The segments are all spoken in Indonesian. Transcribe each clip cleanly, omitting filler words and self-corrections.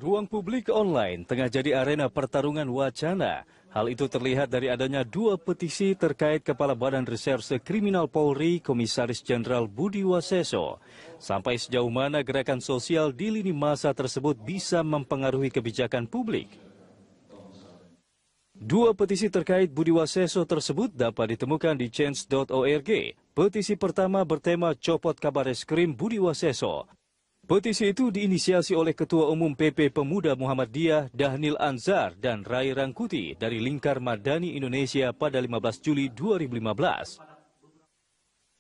Ruang publik online tengah jadi arena pertarungan wacana. Hal itu terlihat dari adanya dua petisi terkait Kepala Badan Reserse Kriminal Polri, Komisaris Jenderal Budi Waseso. Sampai sejauh mana gerakan sosial di lini masa tersebut bisa mempengaruhi kebijakan publik. Dua petisi terkait Budi Waseso tersebut dapat ditemukan di change.org. Petisi pertama bertema Copot Kabar Eskrim Budi Waseso. Petisi itu diinisiasi oleh Ketua Umum PP Pemuda Muhammadiyah Dhanil Anzar dan Rai Rangkuti dari Lingkar Madani Indonesia pada 15 Juli 2015.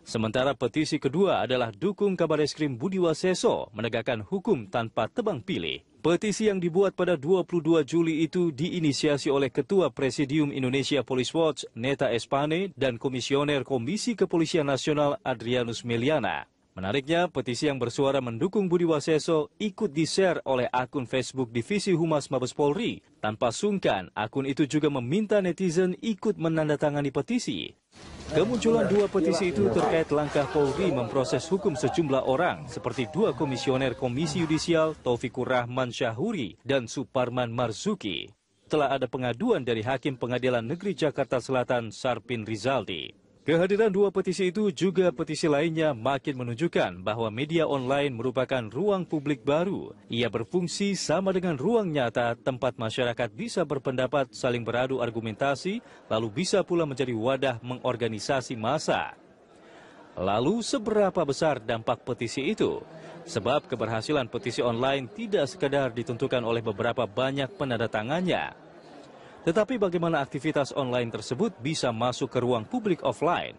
Sementara petisi kedua adalah Dukung Kabar Eskrim Budi Waseso menegakkan hukum tanpa tebang pilih. Petisi yang dibuat pada 22 Juli itu diinisiasi oleh Ketua Presidium Indonesia Police Watch Neta Espane dan Komisioner Komisi Kepolisian Nasional Adrianus Meliana. Menariknya, petisi yang bersuara mendukung Budi Waseso ikut di-share oleh akun Facebook Divisi Humas Mabes Polri. Tanpa sungkan, akun itu juga meminta netizen ikut menandatangani petisi. Kemunculan dua petisi itu terkait langkah Polri memproses hukum sejumlah orang, seperti dua komisioner Komisi Yudisial Taufikur Rahman Syahuri dan Suparman Marzuki. Setelah ada pengaduan dari Hakim Pengadilan Negeri Jakarta Selatan Sarpin Rizaldi. Kehadiran dua petisi itu juga petisi lainnya makin menunjukkan bahwa media online merupakan ruang publik baru. Ia berfungsi sama dengan ruang nyata tempat masyarakat bisa berpendapat, saling beradu argumentasi, lalu bisa pula menjadi wadah mengorganisasi massa. Lalu seberapa besar dampak petisi itu? Sebab keberhasilan petisi online tidak sekedar ditentukan oleh beberapa banyak penandatangannya. Tetapi bagaimana aktivitas online tersebut bisa masuk ke ruang publik offline?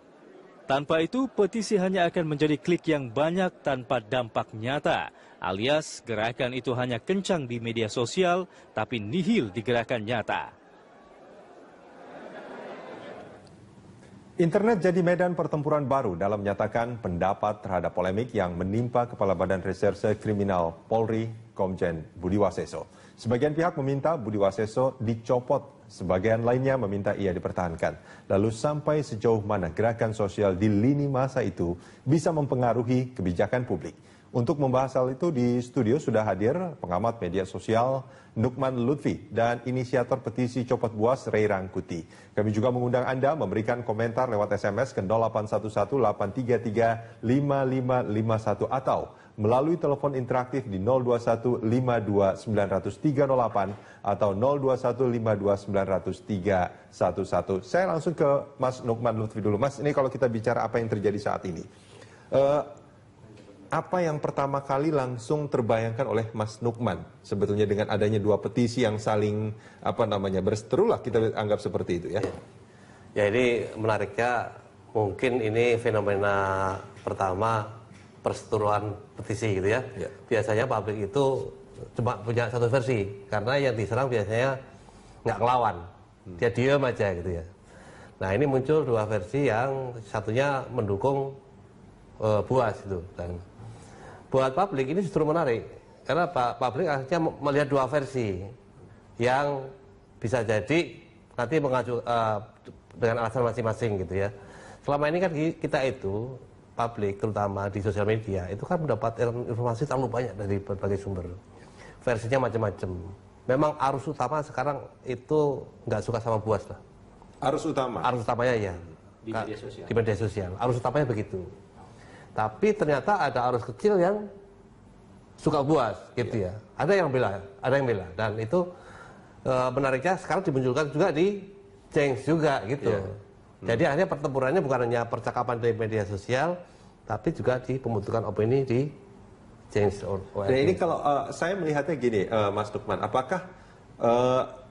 Tanpa itu, petisi hanya akan menjadi klik yang banyak tanpa dampak nyata, alias gerakan itu hanya kencang di media sosial, tapi nihil di gerakan nyata. Internet jadi medan pertempuran baru dalam menyatakan pendapat terhadap polemik yang menimpa Kepala Badan Reserse Kriminal Polri, Komjen Budi Waseso. Sebagian pihak meminta Budi Waseso dicopot, sebagian lainnya meminta ia dipertahankan. Lalu sampai sejauh mana gerakan sosial di lini masa itu bisa mempengaruhi kebijakan publik? Untuk membahas hal itu di studio sudah hadir pengamat media sosial Nukman Lutfi dan inisiator petisi Copot Buas Rai Rangkuti. Kami juga mengundang Anda memberikan komentar lewat SMS ke 0811-833-5551 atau melalui telepon interaktif di 021-52-900-308 atau 021-52-900-311. Saya langsung ke Mas Nukman Lutfi dulu. Mas, ini kalau kita bicara apa yang terjadi saat ini. Apa yang pertama kali langsung terbayangkan oleh Mas Nukman sebetulnya dengan adanya dua petisi yang saling berseteru lah, kita anggap seperti itu ya. Ya, ini menariknya mungkin ini fenomena pertama perseteruan petisi gitu ya. Biasanya publik itu cuma punya satu versi karena yang diserang biasanya nggak ngelawan, dia diam aja gitu ya. Nah, ini muncul dua versi yang satunya mendukung Buas itu. Dan buat publik ini justru menarik karena publik akhirnya melihat dua versi yang bisa jadi nanti mengacu dengan alasan masing-masing gitu ya. Selama ini kan kita itu publik terutama di sosial media itu kan mendapat informasi terlalu banyak dari berbagai sumber, versinya macam-macam. Memang arus utama sekarang itu nggak suka sama Buas lah. Arus utamanya ya di media sosial arus utamanya begitu. Tapi ternyata ada arus kecil yang suka Buas gitu ya. Ada yang bela, dan itu menariknya sekarang dimunculkan juga di Change juga gitu. Jadi akhirnya pertempurannya bukan hanya percakapan di media sosial, tapi juga di pembentukan opini di Change.org. Nah, ini kalau saya melihatnya gini, Mas Nukman, apakah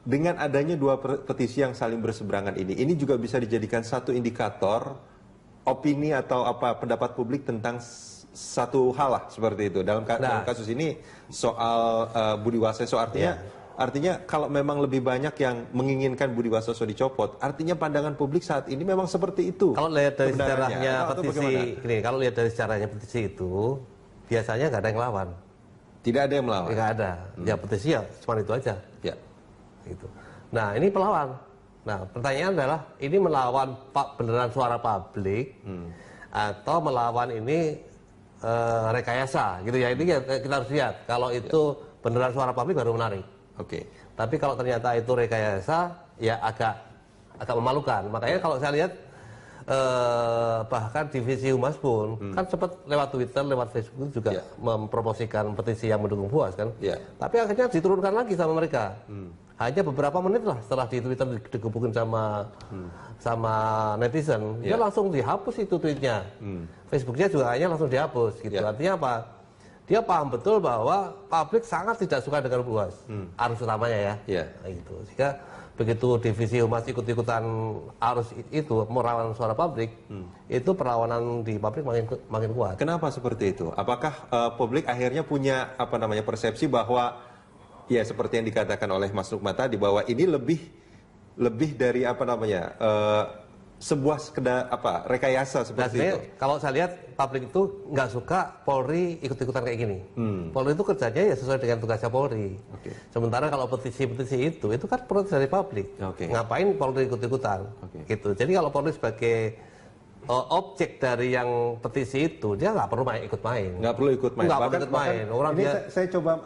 dengan adanya dua petisi yang saling berseberangan ini juga bisa dijadikan satu indikator opini atau pendapat publik tentang satu hal lah seperti itu dalam kasus ini soal Budi Waseso, artinya kalau memang lebih banyak yang menginginkan Budi Waseso dicopot, artinya pandangan publik saat ini memang seperti itu. Kalau lihat dari sejarahnya petisi ini, kalau lihat dari sejarahnya petisi itu biasanya nggak ada yang lawan. Tidak ada yang melawan. Nggak ada. Ya petisi ya cuma itu aja. Ya. Gitu. Nah, ini pelawan. Nah, pertanyaan adalah ini melawan beneran suara publik atau melawan ini rekayasa gitu ya. Ini kita harus lihat. Kalau itu beneran suara publik baru menarik. Oke. Tapi kalau ternyata itu rekayasa, ya agak memalukan. Makanya kalau saya lihat bahkan divisi Humas pun kan sempat lewat Twitter, lewat Facebook juga mempromosikan petisi yang mendukung Buas kan. Tapi akhirnya diturunkan lagi sama mereka. Hanya beberapa menit lah setelah di Twitter digebukin sama netizen, dia langsung dihapus itu tweetnya. Facebooknya juga hanya langsung dihapus gitu. Artinya apa? Dia paham betul bahwa publik sangat tidak suka dengan Buas, arus utamanya ya. Gitu. Sehingga begitu divisi Humas ikut-ikutan arus itu melawan suara publik, itu perlawanan di publik makin kuat. Kenapa seperti itu? Apakah publik akhirnya punya persepsi bahwa ya seperti yang dikatakan oleh Mas Nukman tadi, bahwa ini lebih dari sebuah sekedar rekayasa seperti itu. Kalau saya lihat publik itu nggak suka Polri ikut-ikutan kayak gini. Polri itu kerjanya ya sesuai dengan tugasnya Polri. Sementara kalau petisi-petisi itu kan protes dari publik. Ngapain Polri ikut-ikutan? Gitu. Jadi kalau Polri sebagai objek dari yang petisi itu, dia nggak perlu ikut main. Nggak perlu ikut main. Nggak perlu ikut main. Orang ini dia... saya coba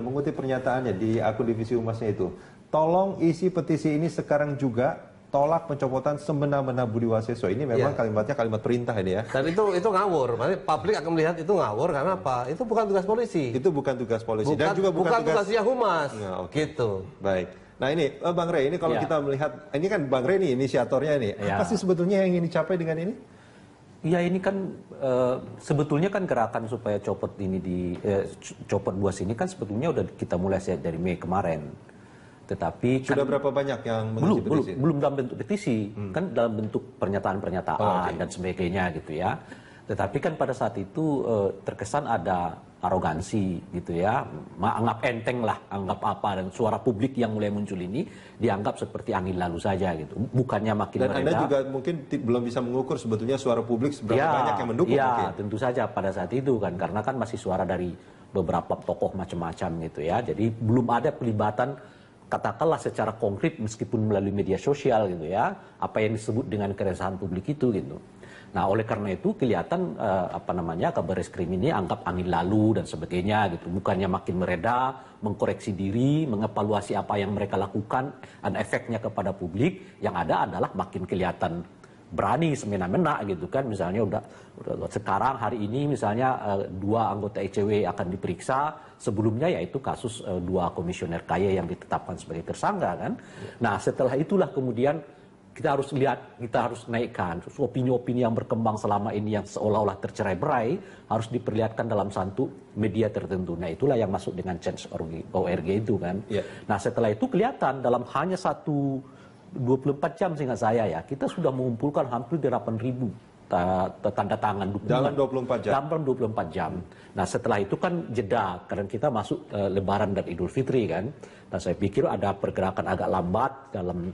mengutip pernyataannya di akun divisi Humasnya itu. Tolong isi petisi ini sekarang juga. Tolak pencopotan semena-mena Budi Waseso. Ini memang kalimatnya kalimat perintah ini ya. Dan itu ngawur. Maksudnya publik akan melihat itu ngawur karena apa? Itu bukan tugas polisi. Itu bukan tugas polisi. Dan juga bukan tugasnya Humas. Nah, gitu. Baik. Nah ini Bang Rey, ini kalau kita melihat, ini kan Bang Rey nih inisiatornya ini. Apa sih sebetulnya yang ingin dicapai dengan ini? Ya ini kan sebetulnya kan gerakan supaya copot copot Buas ini kan sebetulnya udah kita mulai dari Mei kemarin. Tetapi sudah berapa banyak yang mengisi petisi? Belum dalam bentuk petisi, kan dalam bentuk pernyataan-pernyataan dan sebagainya gitu ya. Tetapi kan pada saat itu terkesan ada arogansi gitu ya, anggap enteng lah, anggap apa, dan suara publik yang mulai muncul ini dianggap seperti angin lalu saja gitu. Bukannya makin dan mereda. Anda juga mungkin belum bisa mengukur sebetulnya suara publik seberapa banyak yang mendukung. Ya, tentu saja pada saat itu kan, karena kan masih suara dari beberapa tokoh macam-macam gitu ya. Jadi belum ada pelibatan katakanlah secara konkret meskipun melalui media sosial gitu ya, apa yang disebut dengan keresahan publik itu gitu. Nah oleh karena itu kelihatan Kabar Reskrim ini anggap angin lalu dan sebagainya gitu, bukannya makin mereda, mengkoreksi diri, mengevaluasi apa yang mereka lakukan dan efeknya kepada publik, yang ada adalah makin kelihatan berani semena-mena gitu kan. Misalnya udah sekarang hari ini misalnya 2 anggota ECW akan diperiksa, sebelumnya yaitu kasus 2 komisioner kaya yang ditetapkan sebagai tersangka kan. Nah setelah itulah kemudian kita harus lihat, kita harus naikkan opini-opini yang berkembang selama ini yang seolah-olah tercerai-berai harus diperlihatkan dalam satu media tertentu. Nah itulah yang masuk dengan Change.org itu kan. Nah setelah itu kelihatan dalam hanya 24 jam seingat saya ya, kita sudah mengumpulkan hampir 8.000 tanda tangan dukungan dalam 24 jam. Nah setelah itu kan jeda, karena kita masuk Lebaran dan Idul Fitri kan. Nah saya pikir ada pergerakan agak lambat dalam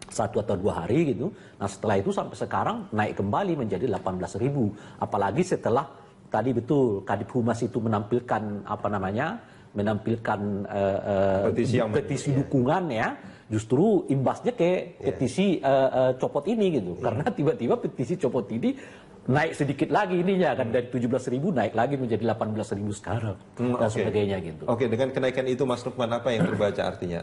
1 atau 2 hari gitu. Nah setelah itu sampai sekarang naik kembali menjadi 18.000. Apalagi setelah tadi betul Kadif Humas itu menampilkan petisi dukungan ya. Justru imbasnya ke petisi copot ini gitu. Karena tiba-tiba petisi copot ini naik sedikit lagi ininya kan, dari 17.000 naik lagi menjadi 18.000 sekarang dan sebagainya gitu. Oke, dengan kenaikan itu Mas Nukman apa yang terbaca artinya?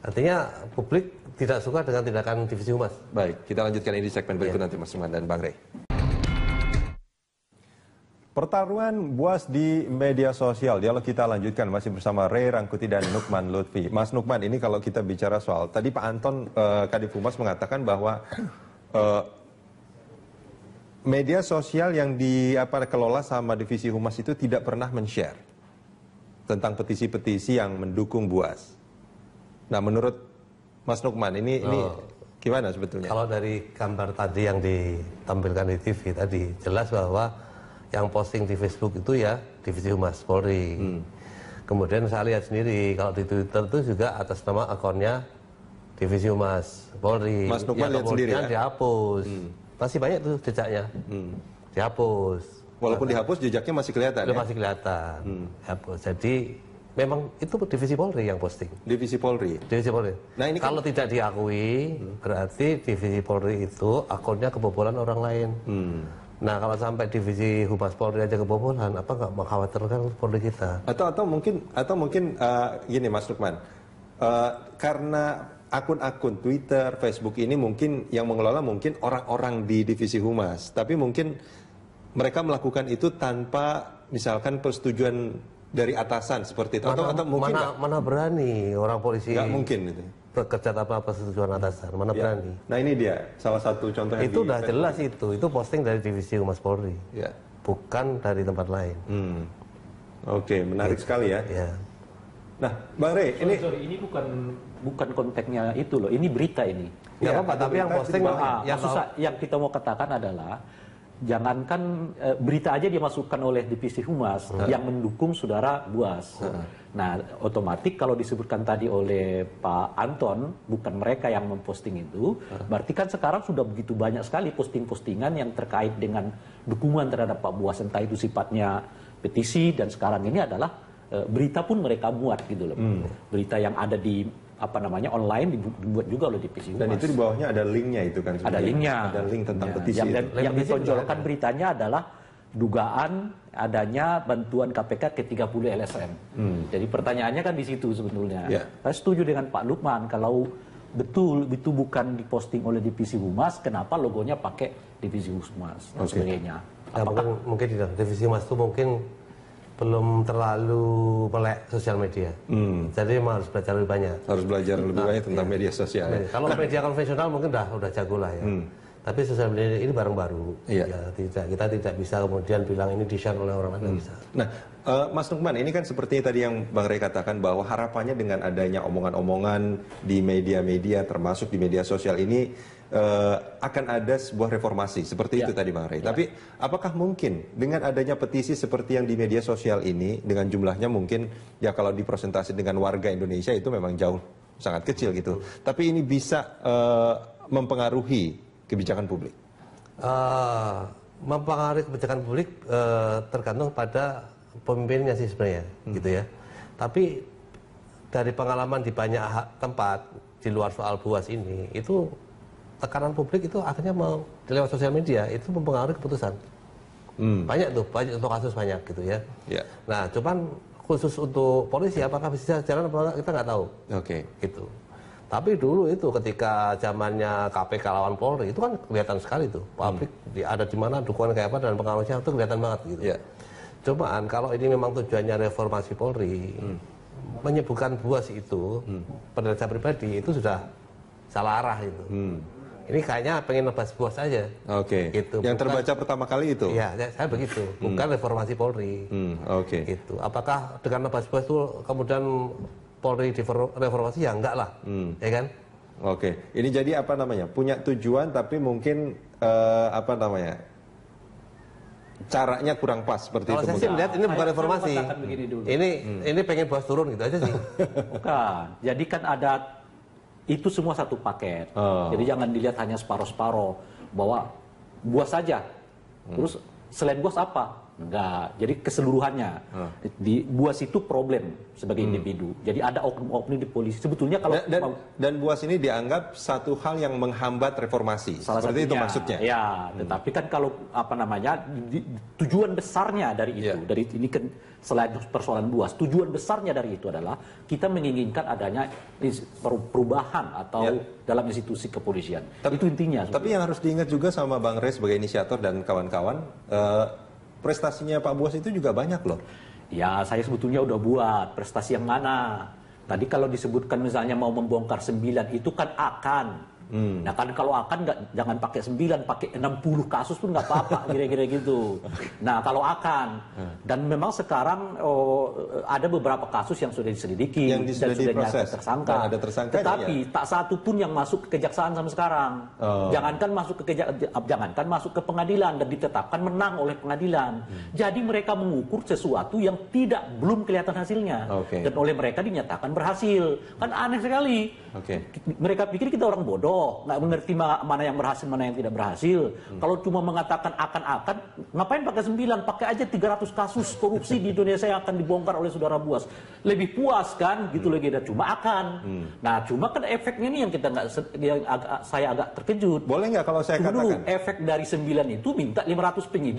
Artinya publik tidak suka dengan tindakan divisi Humas. Baik, kita lanjutkan ini di segmen berikut nanti Mas Nukman dan Bang Rey. Pertarungan Buas di media sosial, dialog kita lanjutkan masih bersama Rey Rangkuti dan Nukman Lutfi. Mas Nukman, ini kalau kita bicara soal, tadi Pak Anton Kadif Humas mengatakan bahwa media sosial yang dikelola sama divisi Humas itu tidak pernah men-share tentang petisi-petisi yang mendukung Buas. Nah menurut Mas Nukman, ini gimana sebetulnya? Kalau dari gambar tadi yang ditampilkan di TV tadi, jelas bahwa yang posting di Facebook itu ya divisi Humas Polri. Kemudian saya lihat sendiri kalau di Twitter itu juga atas nama akunnya divisi Humas Polri. Mas Nukman lihat sendiri ya? Dihapus. Masih banyak tuh jejaknya. Dihapus. Walaupun dihapus jejaknya masih kelihatan ya? Masih kelihatan. Dihapus. Jadi memang itu divisi Polri yang posting. Divisi Polri? Divisi Polri. Nah, ini kalau tidak diakui, berarti divisi Polri itu akunnya kebobolan orang lain. Nah kalau sampai divisi Humas Polri aja kebobolan, apa nggak mengkhawatirkan Polri kita? Atau mungkin gini Mas Lukman, karena akun-akun Twitter, Facebook ini mungkin yang mengelola mungkin orang-orang di divisi Humas, tapi mungkin mereka melakukan itu tanpa misalkan persetujuan dari atasan seperti itu. Atau mungkin mana berani orang polisi? Nggak mungkin itu. Bekerja tanpa persetujuan atasan, mana berani? Nah ini dia salah satu contoh. Itu udah jelas itu posting dari divisi Humas Polri, ya. Bukan dari tempat lain. Oke, menarik sekali ya. Ya. Nah, Bang Rey, ini bukan konteksnya itu loh, ini berita ini. Nggak Ya, apa-apa, tapi yang posting yang kita mau katakan adalah jangankan berita aja dimasukkan oleh divisi Humas yang mendukung saudara Buas. Nah, otomatis kalau disebutkan tadi oleh Pak Anton, bukan mereka yang memposting itu, berarti kan sekarang sudah begitu banyak sekali posting-postingan yang terkait dengan dukungan terhadap Pak Buas, entah itu sifatnya petisi dan sekarang ini adalah berita pun mereka buat gitu loh. Berita yang ada di online dibuat juga oleh divisi Humas. dan itu di bawahnya ada linknya itu kan? Ada linknya. Ada link tentang petisi itu. Yang ditonjolkan beritanya adalah dugaan adanya bantuan KPK ke 30 LSM. Jadi pertanyaannya kan di situ sebetulnya. Ya. Saya setuju dengan Pak Lukman, kalau betul itu bukan diposting oleh divisi Humas, kenapa logonya pakai divisi Humas dan sebagainya? Ya, mungkin tidak. Divisi Humas itu mungkin belum terlalu melek sosial media. Jadi memang harus belajar lebih banyak. Harus belajar lebih banyak tentang media sosial. Ya. Kalau media konvensional mungkin udah jago lah ya. Tapi sosial media ini barang baru. Iya. Ya, kita tidak bisa kemudian bilang ini di-share oleh orang lain, bisa. Nah, Mas Lukman, ini kan seperti tadi yang Bang Rey katakan bahwa harapannya dengan adanya omongan-omongan di media-media termasuk di media sosial ini akan ada sebuah reformasi seperti itu tadi Bang Rey. Tapi apakah mungkin dengan adanya petisi seperti yang di media sosial ini dengan jumlahnya mungkin ya kalau dipresentasi dengan warga Indonesia itu memang jauh sangat kecil gitu. Tapi ini bisa mempengaruhi kebijakan publik? Mempengaruhi kebijakan publik tergantung pada pemimpinnya sih sebenarnya, gitu ya. Tapi dari pengalaman di banyak tempat di luar soal Buas ini, itu tekanan publik itu akhirnya lewat sosial media itu mempengaruhi keputusan. Banyak untuk kasus banyak gitu ya. Ya. Nah, cuman khusus untuk polisi apakah bisa jalan apa enggak kita nggak tahu. Oke. Gitu. Tapi dulu itu ketika zamannya KPK lawan Polri itu kan kelihatan sekali tuh. Publik ada di mana dukungan kayak apa dan pengaruhnya itu kelihatan banget gitu. Ya. Cuman kalau ini memang tujuannya reformasi Polri, menyebutkan Buas itu pada saya pribadi itu sudah salah arah itu. Ini kayaknya pengen nebas Buas aja. Oke. Gitu. Yang terbaca pertama kali itu? Iya, saya begitu. Bukan reformasi Polri. Oke. Gitu. Apakah dengan nebas Buas itu kemudian Polri reformasi? Ya enggak lah. Ya kan? Oke. Ini jadi apa namanya? Punya tujuan tapi mungkin caranya kurang pas seperti kalau itu. Kalau saya sih melihat ini bukan reformasi. Ini pengen Buas turun gitu aja sih. Bukan. Jadi kan ada itu semua satu paket. Jadi jangan dilihat hanya separoh-separoh bahwa Buas saja. Terus selain Buas apa? Enggak. Jadi keseluruhannya. Di Buas itu problem sebagai individu. Jadi ada oknum-oknum di polisi. Sebetulnya kalau dan Buas ini dianggap satu hal yang menghambat reformasi. Salah seperti satunya, itu maksudnya. Ya, tetapi kan kalau tujuan besarnya dari itu, dari ini kan selain persoalan Buas, tujuan besarnya dari itu adalah kita menginginkan adanya perubahan atau dalam institusi kepolisian. Itu intinya. Tapi yang harus diingat juga sama Bang Rey sebagai inisiator dan kawan-kawan, prestasinya Pak Buas itu juga banyak loh. Ya, saya sebetulnya udah buat prestasi yang mana. Tadi kalau disebutkan misalnya mau membongkar 9 itu kan akan. Nah kan kalau akan jangan pakai 9, pakai 60 kasus pun nggak apa-apa kira-kira gitu. Nah kalau akan dan memang sekarang ada beberapa kasus yang sudah diselidiki dan sudah diproses tersangka. Ada tersangka. Tetapi tak satu pun yang masuk ke kejaksaan sampai sekarang. Jangankan masuk ke pengadilan dan ditetapkan menang oleh pengadilan. Jadi mereka mengukur sesuatu yang belum kelihatan hasilnya dan oleh mereka dinyatakan berhasil. Kan aneh sekali. Mereka pikir kita orang bodoh, nggak mengerti mana yang berhasil, mana yang tidak berhasil. Kalau cuma mengatakan akan, ngapain pakai 9? Pakai aja 300 kasus korupsi di Indonesia yang akan dibongkar oleh saudara Buas. Lebih puas kan, gitu lagi. Cuma akan. Nah, cuma kan efeknya ini yang kita saya agak terkejut. Boleh nggak kalau saya katakan? Efek dari 9 itu minta 500 penyidik.